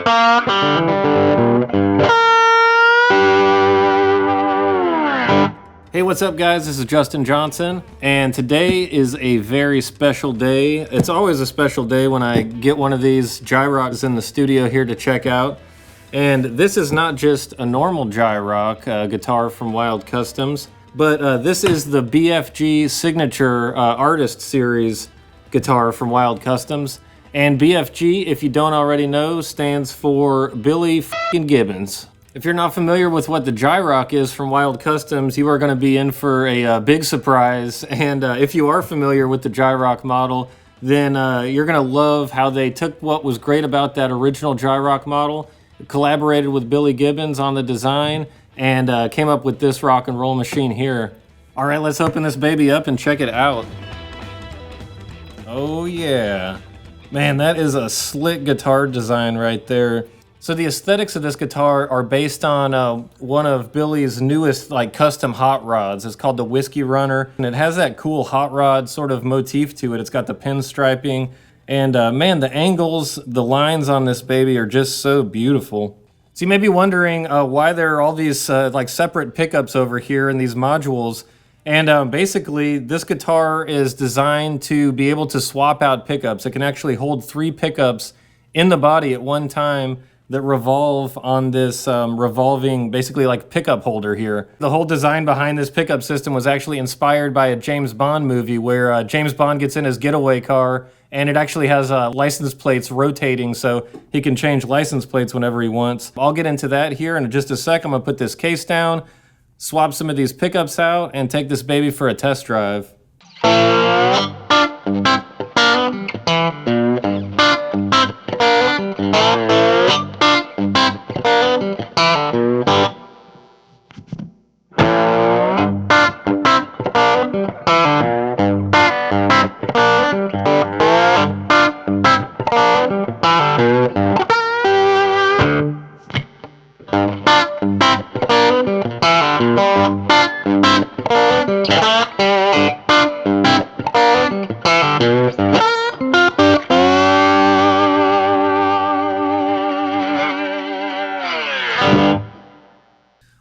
Hey, what's up guys? This is Justin Johnson, and today is a very special day. It's always a special day when I get one of these GYROCKs in the studio here to check out. And this is not just a normal GYROCK guitar from Wild Customs, but this is the BFG Signature Artist Series guitar from Wild Customs. And BFG, if you don't already know, stands for Billy Gibbons. If you're not familiar with what the GYROCK is from Wild Customs, you are going to be in for a big surprise. And if you are familiar with the GYROCK model, then you're going to love how they took what was great about that original GYROCK model, collaborated with Billy Gibbons on the design, and came up with this rock and roll machine here. All right, let's open this baby up and check it out. Oh yeah. Man, that is a slick guitar design right there. So the aesthetics of this guitar are based on one of Billy's newest custom hot rods. It's called the Whiskey Runner, and it has that cool hot rod sort of motif to it. It's got the pinstriping, and man, the angles, the lines on this baby are just so beautiful. So you may be wondering why there are all these separate pickups over here in these modules. And basically, this guitar is designed to be able to swap out pickups. It can actually hold 3 pickups in the body at one time that revolve on this revolving, basically pickup holder here. The whole design behind this pickup system was actually inspired by a James Bond movie where James Bond gets in his getaway car and it actually has license plates rotating so he can change license plates whenever he wants. I'll get into that here in just a sec. I'm gonna put this case down, swap some of these pickups out, and take this baby for a test drive.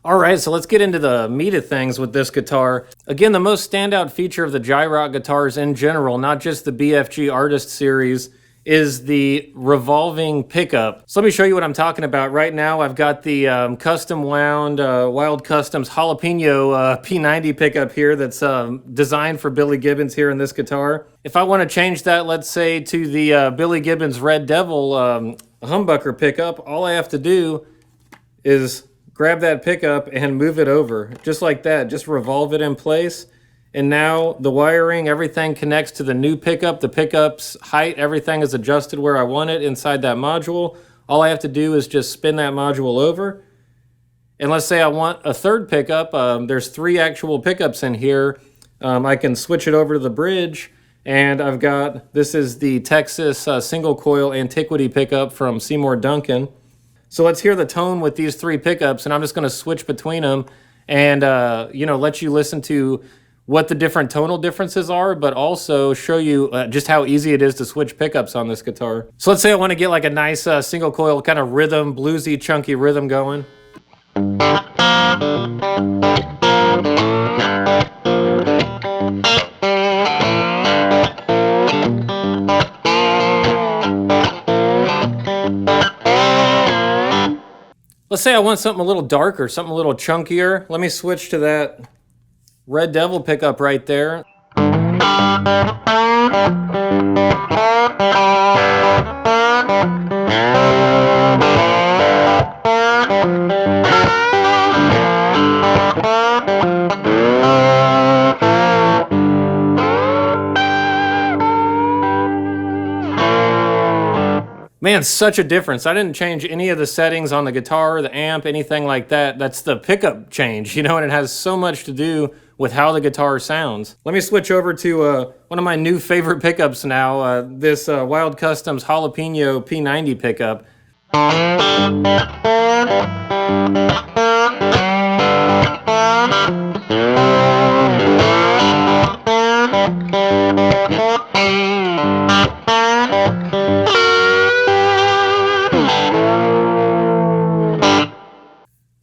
Alright, so let's get into the meat of things with this guitar. Again, the most standout feature of the GYROCK guitars in general, not just the BFG Artist Series, is the revolving pickup. So let me show you what I'm talking about. Right now, I've got the custom wound Wild Customs Jalapeno P90 pickup here that's designed for Billy Gibbons here in this guitar. If I want to change that, let's say, to the Billy Gibbons Red Devil humbucker pickup, all I have to do is grab that pickup and move it over, just like that. Just revolve it in place. And now the wiring, everything connects to the new pickup. The pickup's height, everything is adjusted where I want it inside that module. All I have to do is just spin that module over. And let's say I want a third pickup. There's 3 actual pickups in here. I can switch it over to the bridge. And I've got, this is the Texas single coil Antiquity pickup from SEYMOUR DUNCAN. So let's hear the tone with these 3 pickups, and I'm just going to switch between them and, let you listen to what the different tonal differences are, but also show you just how easy it is to switch pickups on this guitar. So let's say I want to get a nice single coil kind of rhythm, bluesy, chunky rhythm going. Let's say I want something a little darker, something a little chunkier. Let me switch to that Red Devil pickup right there. Man, such a difference. I didn't change any of the settings on the guitar, the amp, anything like that. That's the pickup change, and it has so much to do with how the guitar sounds. Let me switch over to one of my new favorite pickups now, this Wild Customs Jalapeno P90 pickup.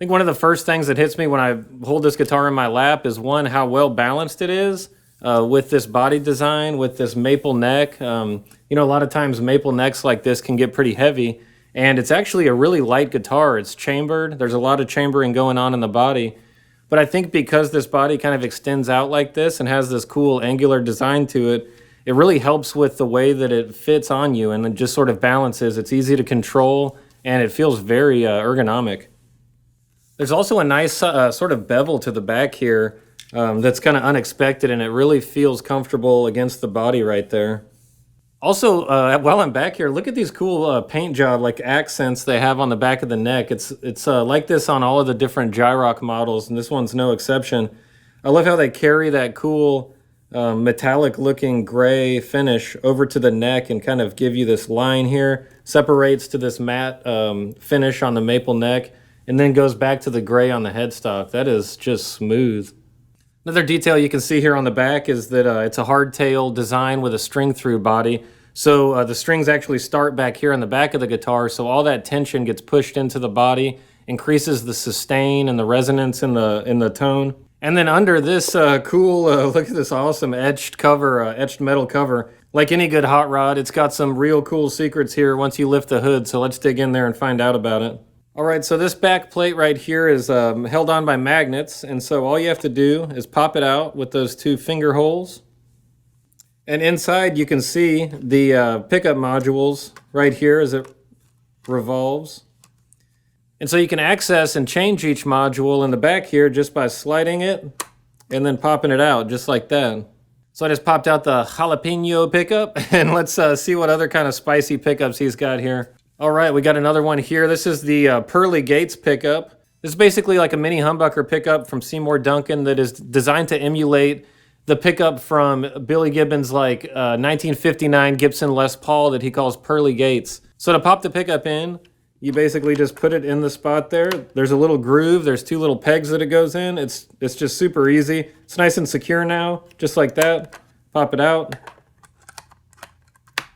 think one of the first things that hits me when I hold this guitar in my lap is, one, how well balanced it is with this body design, with this maple neck. You know, a lot of times maple necks like this can get pretty heavy, and it's actually a really light guitar. It's chambered. There's a lot of chambering going on in the body. But I think because this body kind of extends out like this and has this cool angular design to it, it really helps with the way that it fits on you, and it just sort of balances. It's easy to control, and it feels very ergonomic. There's also a nice sort of bevel to the back here that's kind of unexpected, and it really feels comfortable against the body right there. Also, while I'm back here, look at these cool paint job, like accents they have on the back of the neck. It's like this on all of the different GYROCK models, and this one's no exception. I love how they carry that cool metallic looking gray finish over to the neck and kind of give you this line here, separates to this matte finish on the maple neck, and then goes back to the gray on the headstock. That is just smooth. Another detail you can see here on the back is that it's a hardtail design with a string-through body. So the strings actually start back here on the back of the guitar, so all that tension gets pushed into the body, increases the sustain and the resonance in the tone. And then under this cool, look at this awesome etched cover, etched metal cover. Like any good hot rod, it's got some real cool secrets here once you lift the hood, so let's dig in there and find out about it. All right, so this back plate right here is held on by magnets, and so all you have to do is pop it out with those two finger holes. And inside you can see the pickup modules right here as it revolves. And so you can access and change each module in the back here just by sliding it and then popping it out just like that. So I just popped out the JALAPEñO pickup, and let's see what other kind of spicy pickups he's got here. All right, we got another one here. This is the PEARLY Gates pickup. This is basically like a mini humbucker pickup from SEYMOUR Duncan that is designed to emulate the pickup from Billy Gibbons' like 1959 Gibson Les Paul that he calls PEARLY Gates. So to pop the pickup in, you basically just put it in the spot there. There's a little groove. There's two little pegs that it goes in. It's just super easy. It's nice and secure now, just like that. Pop it out.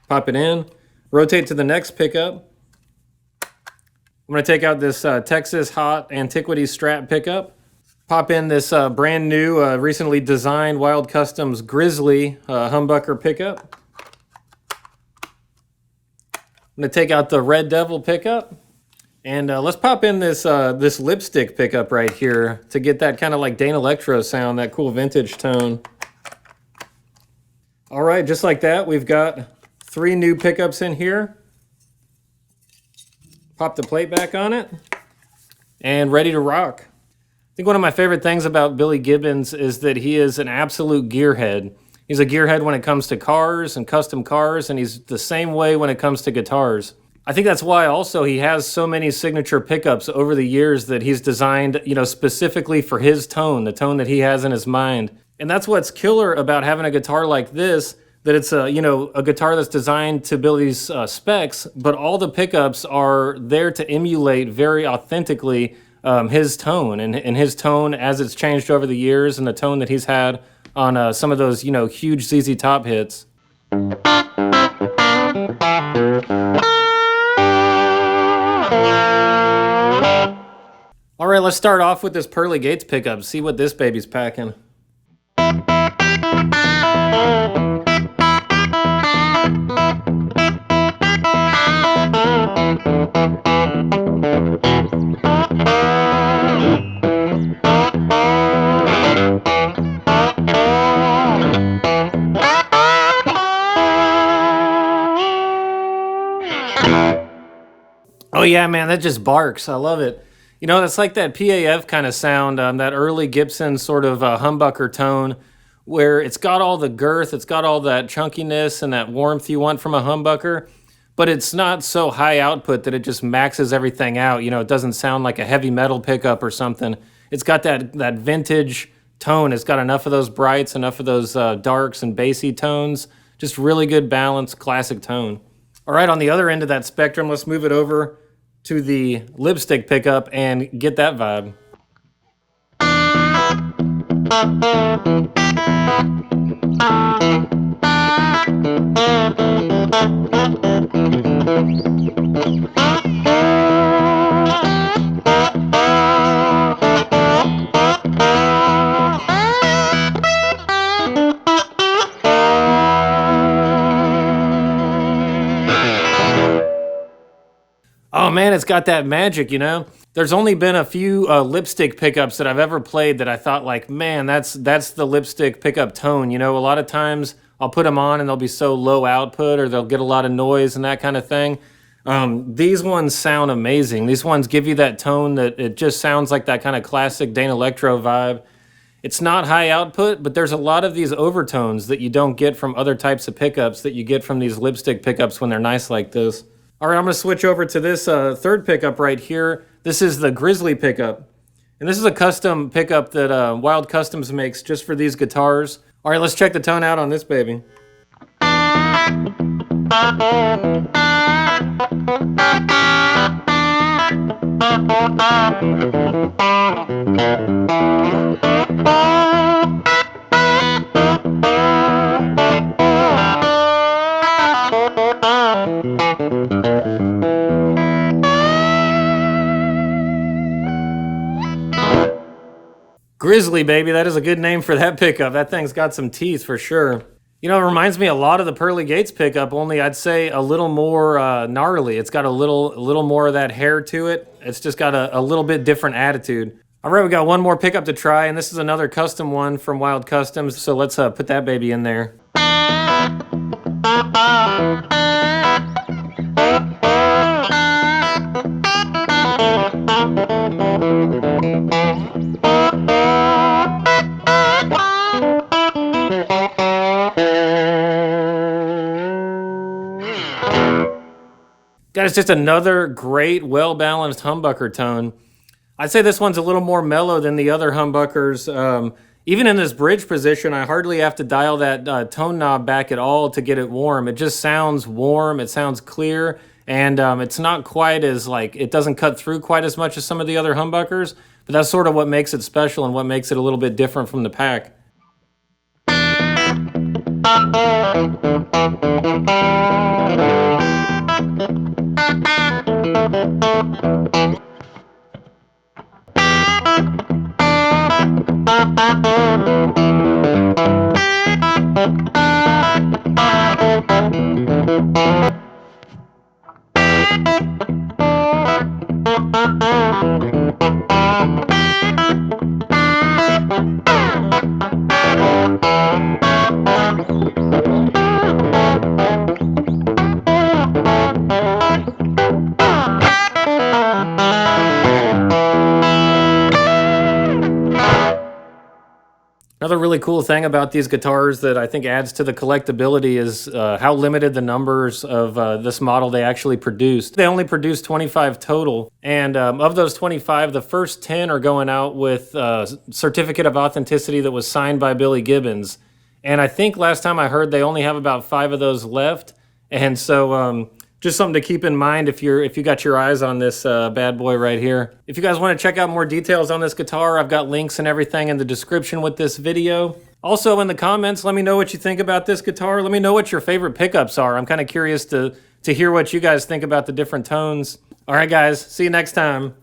Pop it in. Rotate to the next pickup. I'm going to take out this Texas Hot Antiquity STRAT pickup. Pop in this brand new, recently designed Wild Customs Grizzly humbucker pickup. I'm going to take out the Red Devil pickup. And let's pop in this this lipstick pickup right here to get that kind of like Dane Electro sound, that cool vintage tone. All right, just like that, we've got 3 new pickups in here. Pop the plate back on it, and ready to rock. I think one of my favorite things about Billy Gibbons is that he is an absolute gearhead. He's a gearhead when it comes to cars and custom cars, and he's the same way when it comes to guitars. I think that's why also he has so many signature pickups over the years that he's designed, you know, specifically for his tone, the tone that he has in his mind. And that's what's killer about having a guitar like this, that it's a, you know, a guitar that's designed to Billy's specs, but all the pickups are there to emulate very authentically his tone and his tone as it's changed over the years, and the tone that he's had on some of those, you know, huge ZZ Top hits. All right, let's start off with this PEARLY Gates pickup. See what this baby's packing. Oh yeah, man, that just barks. I love it. You know, it's like that PAF kind of sound, that early Gibson sort of humbucker tone, where it's got all the girth, it's got all that chunkiness and that warmth you want from a humbucker, but it's not so high output that it just maxes everything out. You know, it doesn't sound like a heavy metal pickup or something. It's got that vintage tone. It's got enough of those brights, enough of those darks and bassy tones. Just really good balanced classic tone. All right, on the other end of that spectrum, let's move it over to the lipstick pickup and get that vibe. Oh man, it's got that magic, you know? There's only been a few lipstick pickups that I've ever played that I thought like, man, that's the lipstick pickup tone. You know, a lot of times I'll put them on and they'll be so low output or they'll get a lot of noise and that kind of thing. These ones sound amazing. These ones give you that tone that it just sounds like that kind of classic Dane Electro vibe. It's not high output, but there's a lot of these overtones that you don't get from other types of pickups that you get from these lipstick pickups when they're nice like this. All right, I'm gonna switch over to this third pickup right here. This is the Grizzly pickup. And this is a custom pickup that Wild Customs makes just for these guitars. All right, let's check the tone out on this baby. Grizzly, baby, that is a good name for that pickup. That thing's got some teeth for sure. You know, it reminds me a lot of the Pearly Gates pickup, only I'd say a little more gnarly. It's got a little more of that hair to it. It's just got a little bit different attitude. All right, we got one more pickup to try, and this is another custom one from Wild Customs, so let's put that baby in there. Guys, just another great, well-balanced humbucker tone. I'd say this one's a little more mellow than the other humbuckers. Even in this bridge position, I hardly have to dial that tone knob back at all to get it warm. It just sounds warm, it sounds clear, and it's not quite as, like, it doesn't cut through quite as much as some of the other humbuckers, but that's sort of what makes it special and what makes it a little bit different from the pack. Another really cool thing about these guitars that I think adds to the collectability is how limited the numbers of this model they actually produced. They only produced 25 total, and of those 25, the first 10 are going out with certificate of authenticity that was signed by Billy Gibbons. And I think last time I heard they only have about 5 of those left, and so just something to keep in mind if you got your eyes on this bad boy right here. If you guys want to check out more details on this guitar, I've got links and everything in the description with this video. Also in the comments, let me know what you think about this guitar. Let me know what your favorite pickups are. I'm kind of curious to hear what you guys think about the different tones. All right, guys, see you next time.